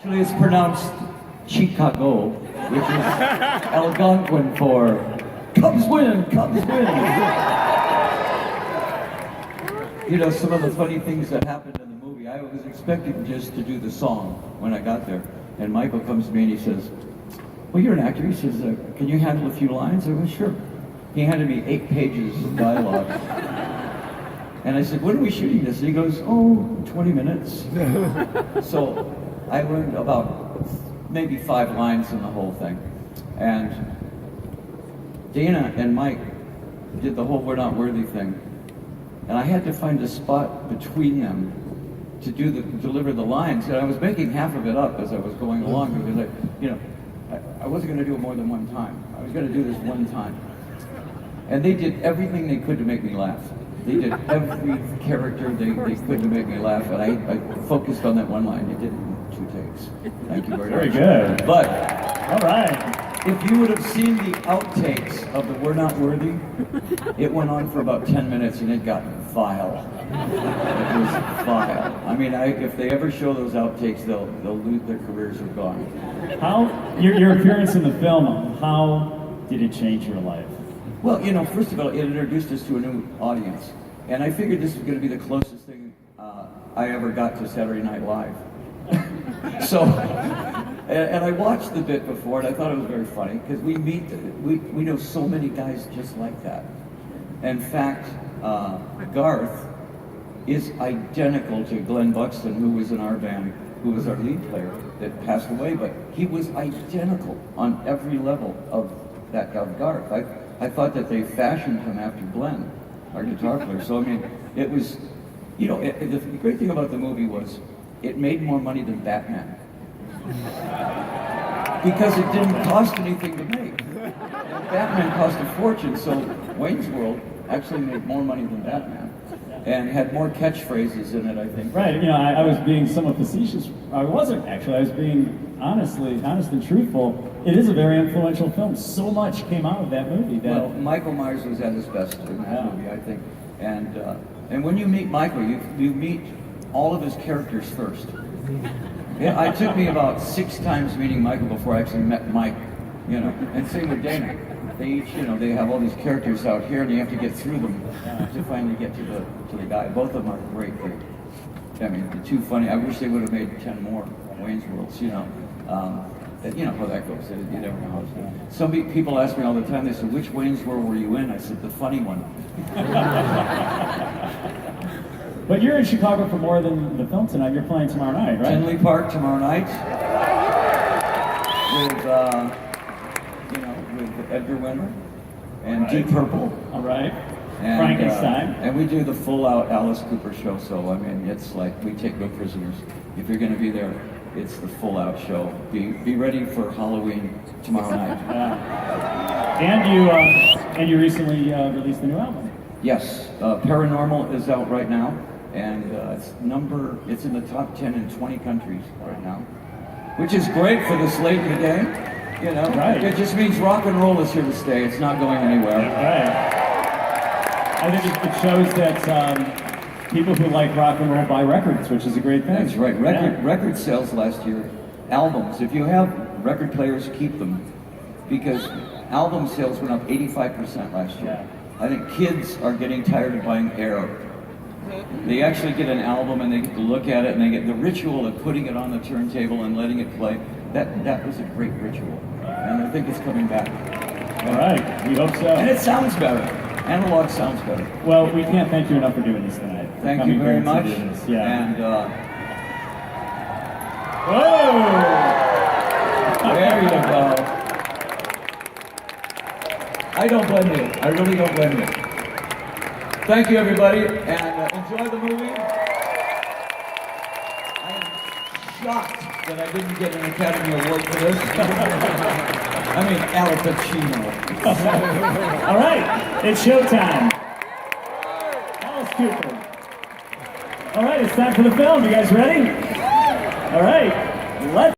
Actually, it's pronounced Chicago, which is Algonquin for Cubs win, Cubs win. You know, some of the funny things that happened in the movie, I was expecting just to do the song when I got there. And Michael comes to me and he says, well, you're an actor. He says, can you handle a few lines? I went, sure. He handed me 8 pages of dialogue. And I said, when are we shooting this? And he goes, oh, 20 minutes. So I learned about maybe 5 lines in the whole thing. And Dana and Mike did the whole "we're not worthy" thing. And I had to find a spot between them to deliver the lines. And I was making half of it up as I was going along because I wasn't going to do it more than one time. I was going to do this one time. And they did everything they could to make me laugh. They did every character they could to make me laugh, and I focused on that one line. They did it in 2 takes. Thank you very much. Very good. But all right, if you would have seen the outtakes of the "We're Not Worthy," it went on for about 10 minutes, and it got vile. It was vile. I mean, if they ever show those outtakes, they'll lose their careers are gone. How your appearance in the film? How did it change your life? Well, you know, first of all, it introduced us to a new audience. And I figured this was going to be the closest thing I ever got to Saturday Night Live. So, and I watched the bit before, and I thought it was very funny, because we know so many guys just like that. In fact, Garth is identical to Glenn Buxton, who was in our band, who was our lead player, that passed away, but he was identical on every level of Garth. I thought that they fashioned him after Glenn, our guitar player. So, I mean, it was, you know, the great thing about the movie was it made more money than Batman. Because it didn't cost anything to make. And Batman cost a fortune, so Wayne's World actually made more money than Batman. And had more catchphrases in it, I think. Right, you know, I was being somewhat facetious. I wasn't, actually. I was being honest and truthful. It is a very influential film. So much came out of that movie. Well, Michael Myers was at his best in that movie, I think. And when you meet Michael, you meet all of his characters first. Yeah, it took me about 6 times meeting Michael before I actually met Mike, you know. And same with Dana. They each, you know, they have all these characters out here, and you have to get through them to finally get to the guy. Both of them are great. I mean, the 2 funny. I wish they would have made 10 more Wayne's Worlds, you know. You know how that goes. You never know how it's done. Some people ask me all the time. They said, "Which Wayne's World were you in?" I said, "The funny one." But you're in Chicago for more than the film tonight. You're playing tomorrow night, right? Tinley Park tomorrow night with Edgar Winter and Deep Purple. All right. And, Frankenstein. And we do the full-out Alice Cooper show. So I mean, it's like we take no prisoners. If you're going to be there, it's the full-out show. Be ready for Halloween tomorrow night. And you recently released a new album. Yes, Paranormal is out right now, and it's in the top 10 in 20 countries right now, which is great for this late in the day. You know, right. It just means rock and roll is here to stay. It's not going anywhere. Right. I think it shows that people who like rock and roll buy records, which is a great thing. That's right. Record sales last year, albums. If you have record players, keep them, because album sales went up 85% last year. Yeah. I think kids are getting tired of buying air. They actually get an album and they get to look at it, and they get the ritual of putting it on the turntable and letting it play. That was a great ritual, and I think it's coming back. All right, we hope so. And it sounds better. Analog sounds better. Well, we can't thank you enough for doing this tonight. Thank you very much. Yeah. And whoa! There you go. I don't blame you. I really don't blame you. Thank you, everybody, and enjoy the movie. I am shocked that I didn't get an Academy Award for this. I mean, Al Pacino. All right, it's showtime. Alice Cooper. All right, it's time for the film. You guys ready? All right, let's.